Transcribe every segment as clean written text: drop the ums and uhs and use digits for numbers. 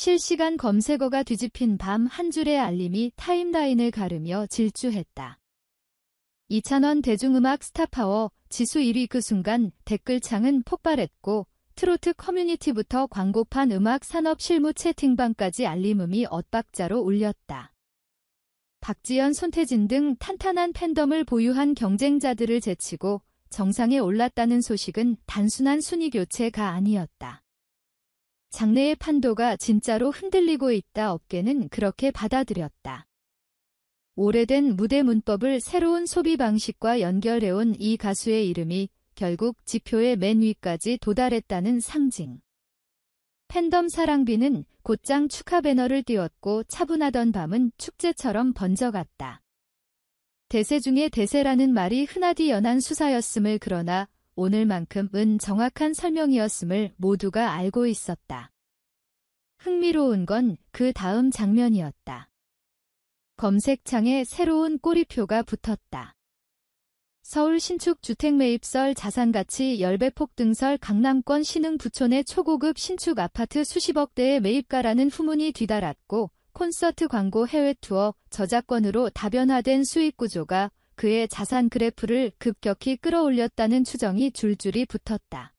실시간 검색어가 뒤집힌 밤 한 줄의 알림이 타임라인을 가르며 질주했다. 이찬원 대중음악 스타파워 지수 1위 그 순간 댓글창은 폭발했고 트로트 커뮤니티부터 광고판 음악 산업 실무 채팅방까지 알림음이 엇박자로 울렸다. 박지연, 손태진 등 탄탄한 팬덤을 보유한 경쟁자들을 제치고 정상에 올랐다는 소식은 단순한 순위 교체가 아니었다. 장래의 판도가 진짜로 흔들리고 있다. 업계는 그렇게 받아들였다. 오래된 무대 문법을 새로운 소비 방식과 연결해온 이 가수의 이름이 결국 지표의 맨 위까지 도달했다는 상징. 팬덤 사랑비는 곧장 축하 배너를 띄웠고 차분하던 밤은 축제처럼 번져갔다. 대세 중에 대세라는 말이 흔하디 연한 수사였음을 그러나 오늘만큼은 정확한 설명이었음을 모두가 알고 있었다. 흥미로운 건 그 다음 장면이었다. 검색창에 새로운 꼬리표가 붙었다. 서울 신축 주택 매입설 자산가치 10배 폭등설 강남권 신흥 부촌의 초고급 신축 아파트 수십억대의 매입가라는 후문이 뒤달았고 콘서트 광고 해외 투어 저작권으로 다변화된 수익 구조가 그의 자산 그래프를 급격히 끌어올렸다는 추정이 줄줄이 붙었다.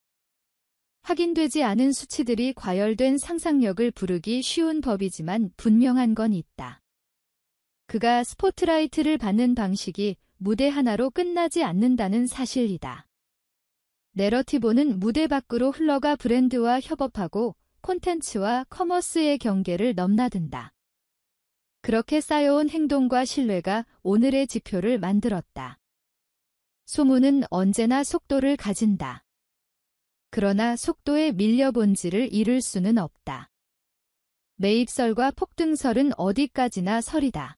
확인되지 않은 수치들이 과열된 상상력을 부르기 쉬운 법이지만 분명한 건 있다. 그가 스포트라이트를 받는 방식이 무대 하나로 끝나지 않는다는 사실이다. 내러티브는 무대 밖으로 흘러가 브랜드와 협업하고 콘텐츠와 커머스의 경계를 넘나든다. 그렇게 쌓여온 행동과 신뢰가 오늘의 지표를 만들었다. 소문은 언제나 속도를 가진다. 그러나 속도에 밀려 본질을 잃을 수는 없다. 매입설과 폭등설은 어디까지나 설이다.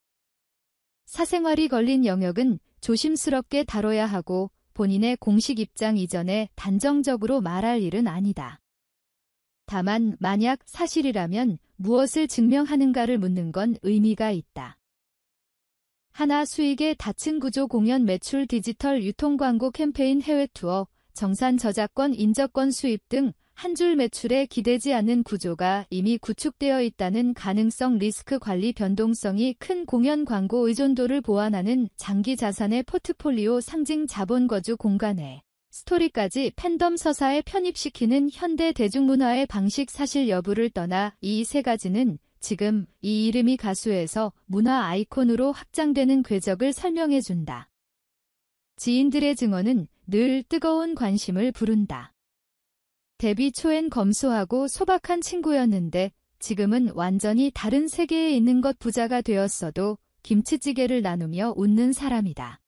사생활이 걸린 영역은 조심스럽게 다뤄야 하고 본인의 공식 입장 이전에 단정적으로 말할 일은 아니다. 다만 만약 사실이라면 무엇을 증명하는가를 묻는 건 의미가 있다. 하나 수익의 다층 구조 공연 매출 디지털 유통 광고 캠페인 해외 투어 정산 저작권 인저권 수입 등 한 줄 매출에 기대지 않는 구조가 이미 구축되어 있다는 가능성 리스크 관리 변동성이 큰 공연 광고 의존도를 보완하는 장기 자산의 포트폴리오 상징 자본 거주 공간에 스토리까지 팬덤 서사에 편입시키는 현대 대중문화의 방식 사실 여부를 떠나 이 세 가지는 지금 이 이름이 가수에서 문화 아이콘으로 확장되는 궤적을 설명해준다. 지인들의 증언은 늘 뜨거운 관심을 부른다. 데뷔 초엔 검소하고 소박한 친구였는데 지금은 완전히 다른 세계에 있는 것 부자가 되었어도 김치찌개를 나누며 웃는 사람이다.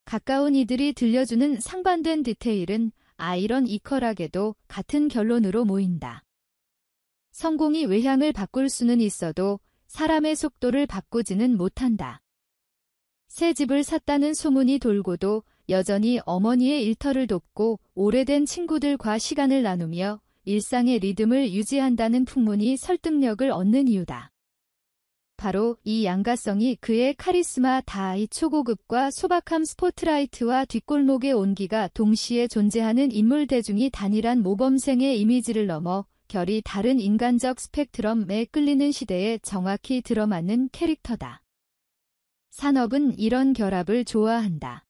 가까운 이들이 들려주는 상반된 디테일은 아이러니컬하게도 같은 결론으로 모인다. 성공이 외향을 바꿀 수는 있어도 사람의 속도를 바꾸지는 못한다. 새 집을 샀다는 소문이 돌고도 여전히 어머니의 일터를 돕고 오래된 친구들과 시간을 나누며 일상의 리듬을 유지한다는 풍문이 설득력을 얻는 이유다. 바로 이 양가성이 그의 카리스마 다이 초고급과 소박함 스포트라이트와 뒷골목의 온기가 동시에 존재하는 인물 대중이 단일한 모범생의 이미지를 넘어 결이 다른 인간적 스펙트럼에 끌리는 시대에 정확히 들어맞는 캐릭터다. 산업은 이런 결합을 좋아한다.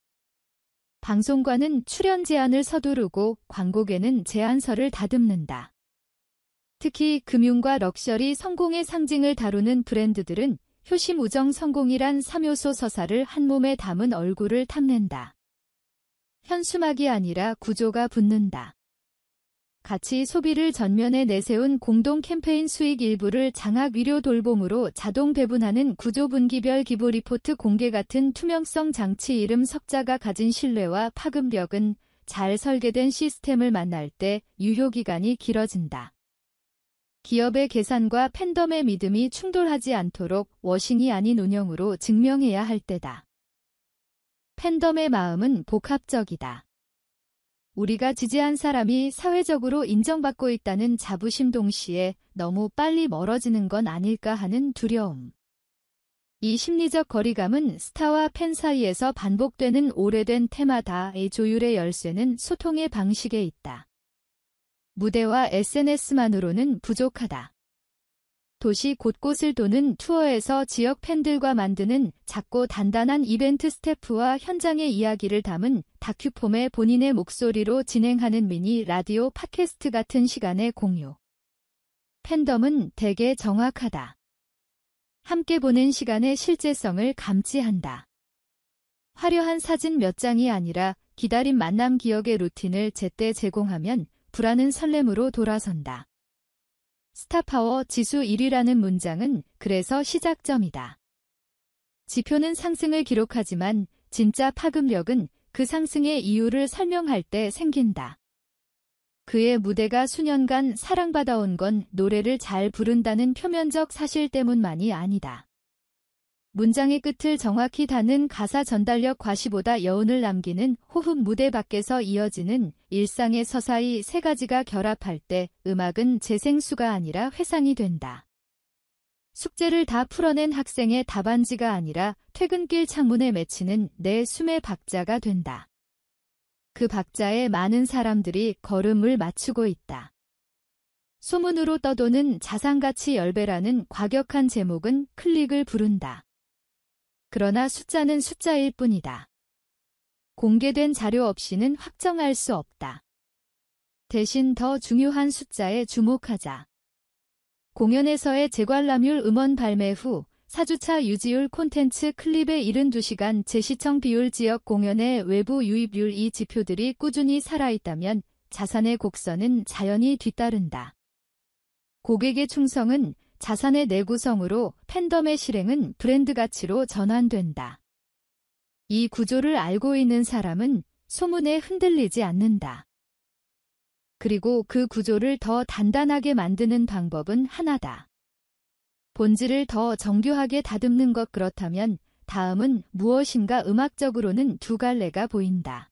방송과는 출연 제안을 서두르고 광고계는 제안서를 다듬는다. 특히 금융과 럭셔리 성공의 상징을 다루는 브랜드들은 효심 우정 성공이란 3요소 서사를 한 몸에 담은 얼굴을 탐낸다. 현수막이 아니라 구조가 붙는다. 가치 소비를 전면에 내세운 공동 캠페인 수익 일부를 장학 위료 돌봄으로 자동 배분하는 구조 분기별 기부 리포트 공개 같은 투명성 장치 이름 석자가 가진 신뢰와 파급력은 잘 설계된 시스템을 만날 때 유효기간이 길어진다. 기업의 계산과 팬덤의 믿음이 충돌하지 않도록 워싱이 아닌 운영으로 증명해야 할 때다. 팬덤의 마음은 복합적이다. 우리가 지지한 사람이 사회적으로 인정받고 있다는 자부심 동시에 너무 빨리 멀어지는 건 아닐까 하는 두려움. 이 심리적 거리감은 스타와 팬 사이에서 반복되는 오래된 테마다. 이 조율의 열쇠는 소통의 방식에 있다. 무대와 SNS만으로는 부족하다. 도시 곳곳을 도는 투어에서 지역 팬들과 만드는 작고 단단한 이벤트 스태프와 현장의 이야기를 담은 다큐폼에 본인의 목소리로 진행하는 미니 라디오 팟캐스트 같은 시간의 공유. 팬덤은 되게 정확하다. 함께 보낸 시간의 실제성을 감지한다. 화려한 사진 몇 장이 아니라 기다린 만남 기억의 루틴을 제때 제공하면 불안은 설렘으로 돌아선다. 스타파워 지수 1위라는 문장은 그래서 시작점이다. 지표는 상승을 기록하지만 진짜 파급력은 그 상승의 이유를 설명할 때 생긴다. 그의 무대가 수년간 사랑받아온 건 노래를 잘 부른다는 표면적 사실 때문만이 아니다. 문장의 끝을 정확히 닿는 가사 전달력 과시보다 여운을 남기는 호흡 무대 밖에서 이어지는 일상의 서사히 세 가지가 결합할 때 음악은 재생수가 아니라 회상이 된다. 숙제를 다 풀어낸 학생의 답안지가 아니라 퇴근길 창문에 맺히는 내 숨의 박자가 된다. 그 박자에 많은 사람들이 걸음을 맞추고 있다. 소문으로 떠도는 자산가치 열배라는 과격한 제목은 클릭을 부른다. 그러나 숫자는 숫자일 뿐이다. 공개된 자료 없이는 확정할 수 없다. 대신 더 중요한 숫자에 주목하자. 공연에서의 재관람률 음원 발매 후 4주차 유지율 콘텐츠 클립의 72시간 재시청 비율 지역 공연의 외부 유입률 이 지표들이 꾸준히 살아있다면 자산의 곡선은 자연히 뒤따른다. 고객의 충성은 자산의 내구성으로 팬덤의 실행은 브랜드 가치로 전환된다. 이 구조를 알고 있는 사람은 소문에 흔들리지 않는다. 그리고 그 구조를 더 단단하게 만드는 방법은 하나다. 본질을 더 정교하게 다듬는 것. 그렇다면 다음은 무엇인가? 음악적으로는 두 갈래가 보인다.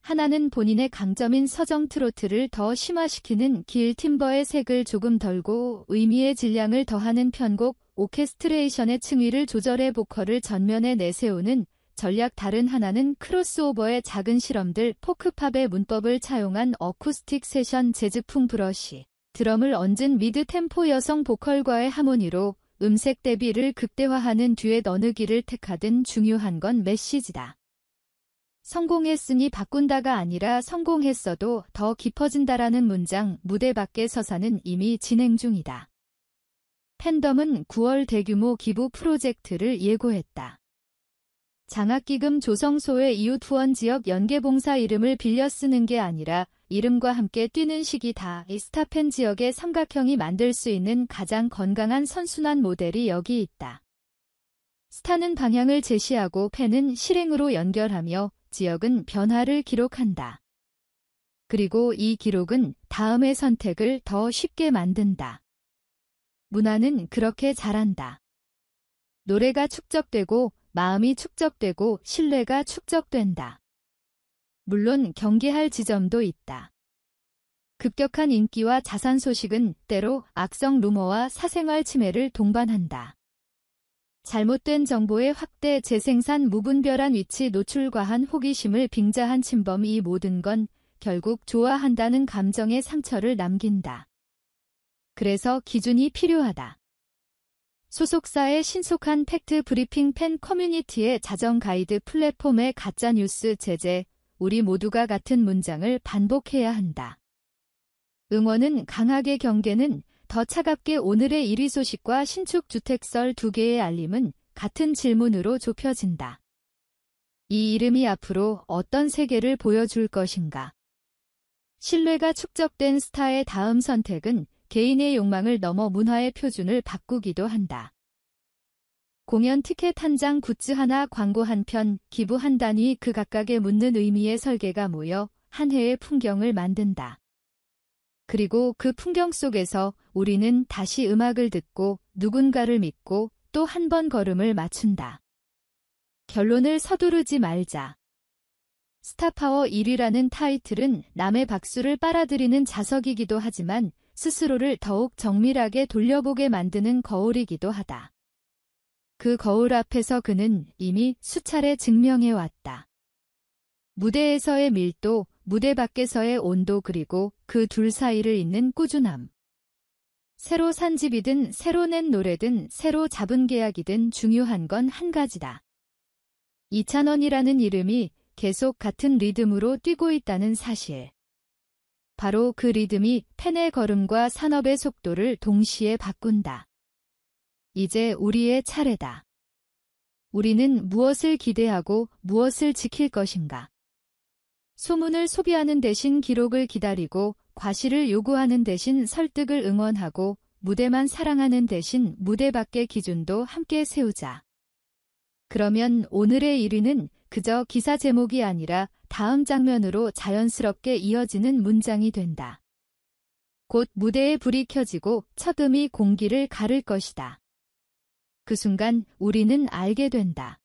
하나는 본인의 강점인 서정 트로트를 더 심화시키는 길 팀버의 색을 조금 덜고 의미의 질량을 더하는 편곡, 오케스트레이션의 층위를 조절해 보컬을 전면에 내세우는 전략. 다른 하나는 크로스오버의 작은 실험들, 포크팝의 문법을 차용한 어쿠스틱 세션 재즈풍 브러쉬, 드럼을 얹은 미드 템포 여성 보컬과의 하모니로 음색 대비를 극대화하는 듀엣. 어느 길을 택하든 중요한 건 메시지다. 성공했으니 바꾼다가 아니라 성공했어도 더 깊어진다라는 문장. 무대 밖의 서사는 이미 진행 중이다. 팬덤은 9월 대규모 기부 프로젝트를 예고했다. 장학기금 조성소의 이웃 후원 지역 연계봉사 이름을 빌려 쓰는 게 아니라 이름과 함께 뛰는 시기다. 이 스타팬 지역의 삼각형이 만들 수 있는 가장 건강한 선순환 모델이 여기 있다. 스타는 방향을 제시하고 팬은 실행으로 연결하며 지역은 변화를 기록한다. 그리고 이 기록은 다음의 선택을 더 쉽게 만든다. 문화는 그렇게 자란다. 노래가 축적되고 마음이 축적되고 신뢰가 축적된다. 물론 경계할 지점도 있다. 급격한 인기와 자산 소식은 때로 악성 루머와 사생활 침해를 동반한다. 잘못된 정보의 확대, 재생산, 무분별한 위치 노출, 과한 호기심을 빙자한 침범. 이 모든 건 결국 좋아한다는 감정의 상처를 남긴다. 그래서 기준이 필요하다. 소속사의 신속한 팩트 브리핑, 팬 커뮤니티의 자정 가이드, 플랫폼의 가짜뉴스 제재, 우리 모두가 같은 문장을 반복해야 한다. 응원은 강하게, 경계는 더 차갑게. 오늘의 1위 소식과 신축 주택설 2개의 알림은 같은 질문으로 좁혀진다. 이 이름이 앞으로 어떤 세계를 보여줄 것인가? 신뢰가 축적된 스타의 다음 선택은 개인의 욕망을 넘어 문화의 표준을 바꾸기도 한다. 공연 티켓 한 장, 굿즈 하나, 광고 한 편, 기부 한 단위, 그 각각에 묻는 의미의 설계가 모여 한 해의 풍경을 만든다. 그리고 그 풍경 속에서 우리는 다시 음악을 듣고 누군가를 믿고 또 한 번 걸음을 맞춘다. 결론을 서두르지 말자. 스타파워 1위라는 타이틀은 남의 박수를 빨아들이는 자석이기도 하지만 스스로를 더욱 정밀하게 돌려보게 만드는 거울이기도 하다. 그 거울 앞에서 그는 이미 수차례 증명해왔다. 무대에서의 밀도, 무대 밖에서의 온도, 그리고 그 둘 사이를 잇는 꾸준함. 새로 산 집이든 새로 낸 노래든 새로 잡은 계약이든 중요한 건 한 가지다. 이찬원이라는 이름이 계속 같은 리듬으로 뛰고 있다는 사실. 바로 그 리듬이 펜의 걸음과 산업의 속도를 동시에 바꾼다. 이제 우리의 차례다. 우리는 무엇을 기대하고 무엇을 지킬 것인가? 소문을 소비하는 대신 기록을 기다리고 과시를 요구하는 대신 설득을 응원하고 무대만 사랑하는 대신 무대 밖의 기준도 함께 세우자. 그러면 오늘의 1위는 그저 기사 제목이 아니라 다음 장면으로 자연스럽게 이어지는 문장이 된다. 곧 무대에 불이 켜지고 첫 음이 공기를 가를 것이다. 그 순간 우리는 알게 된다.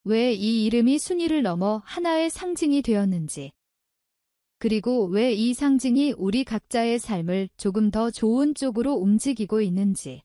왜 이 이름이 순위를 넘어 하나의 상징이 되었는지. 그리고 왜 이 상징이 우리 각자의 삶을 조금 더 좋은 쪽으로 움직이고 있는지.